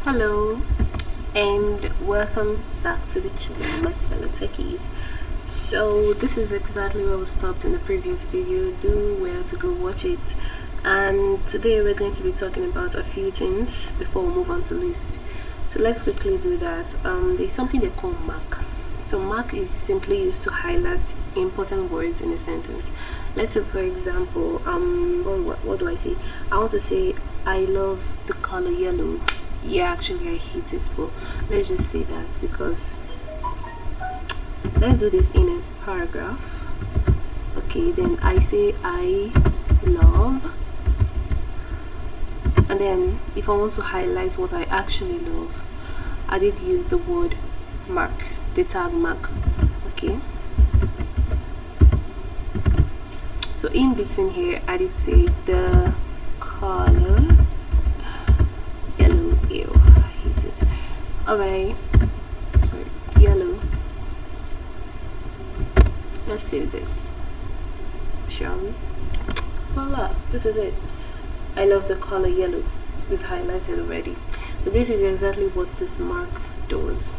Hello and welcome back to the channel, my fellow techies. So this is exactly where we stopped in the previous video. Do well to go watch it. And today we're going to be talking about a few things before we move on to list. So let's quickly do that. There's something they call mark. So mark is simply used to highlight important words in a sentence. Let's say, for example, what do I say? I want to say I love the color yellow. Yeah, actually I hate it, but let's just say that because let's do this in a paragraph. Okay, then I say I love, and then if I want to highlight what I actually love, I did use the word mark, the tag mark. Okay, so in between here I did say the color yellow. Ew, I hate it. Alright, sorry, yellow. Let's save this, shall we? Voila, this is it. I love the color yellow. It's highlighted already. So this is exactly what this mark does.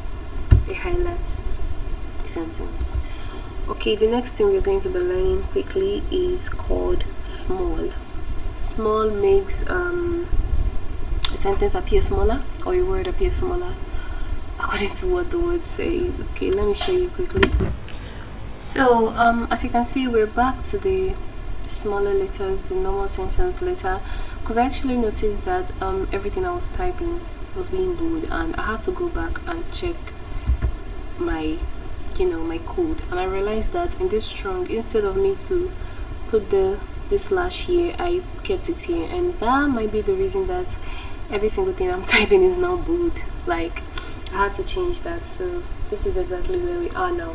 It highlights a sentence. Okay, the next thing we're going to be learning quickly is called small. Small makes a sentence appear smaller or a word appear smaller according to what the word says. Okay, let me show you quickly. So as you can see, we're back to the smaller letters, the normal sentence letter, because I actually noticed that everything I was typing was being bold, and I had to go back and check my my code, and I realized that in this strong, instead of me to put this slash here, I kept it here, and that might be the reason that every single thing I'm typing is now bold. Like, I had to change that. So this is exactly where we are now.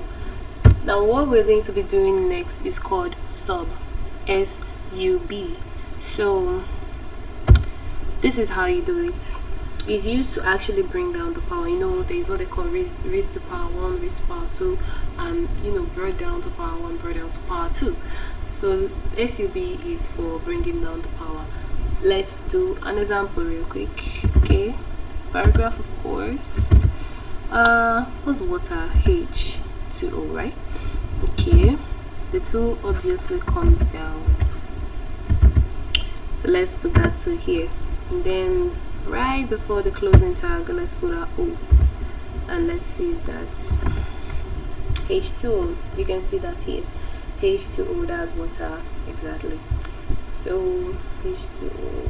Now what we're going to be doing next is called sub, S-U-B. So this is how you do it. It's used to actually bring down the power. There is what they call raise to power 1, raise to power 2, and brought down to power 1, brought down to power 2. So SUB is for bringing down the power. Let's do an example real quick. Okay, paragraph, of course. What's water? H2O, right? Okay, the 2 obviously comes down, so let's put that 2 here, and then right before the closing tag, let's put our O, and let's save that. H2O, you can see that here. H2O, that's water, exactly. So H2O.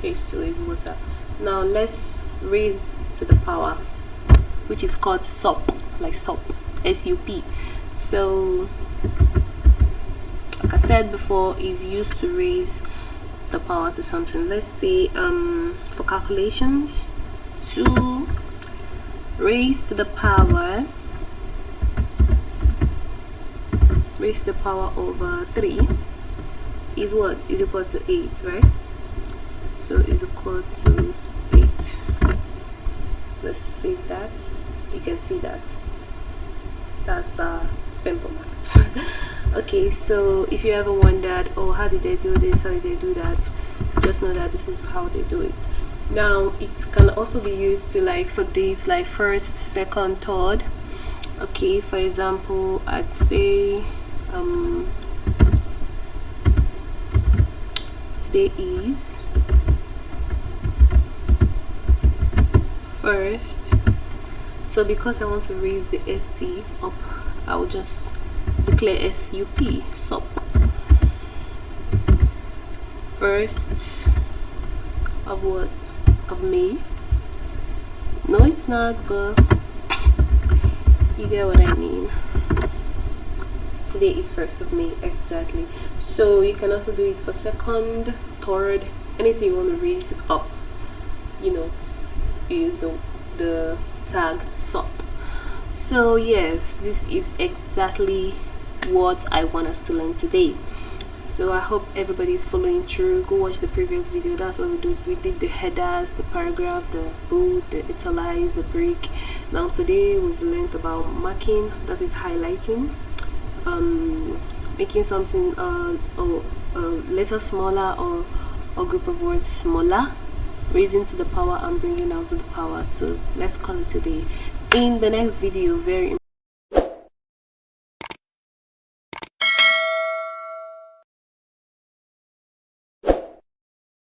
H2O is water. Now let's raise to the power, which is called sup, like sup, S-U-P. So like I said before, is used to raise the power to something. Let's say for calculations, 2 raised to the power over 3 is what? Is equal to 8, right? So is equal to 8. Let's save that. You can see that. That's simple maths. Okay, so if you ever wondered, oh, how did they do this, how did they do that, just know that this is how they do it. Now it can also be used to, like, for dates like first, second, third. Okay, for example, I'd say today is first. So because I want to raise the ST up, I will just declare SUP, sup. First of what? Of May. No, it's not, but you get what I mean. Today is 1st of May, exactly. So you can also do it for second, third, anything you want to raise up. You use the tag sup. So yes, this is exactly what I want us to learn today. So I hope everybody's following through. Go watch the previous video. That's what we did. We did the headers, the paragraph, the bold, the italize, the break. Now today we've learned about marking, that is highlighting, making something or letter smaller, or group of words smaller, raising to the power and bringing down to the power. So let's call it a day. In the next video, very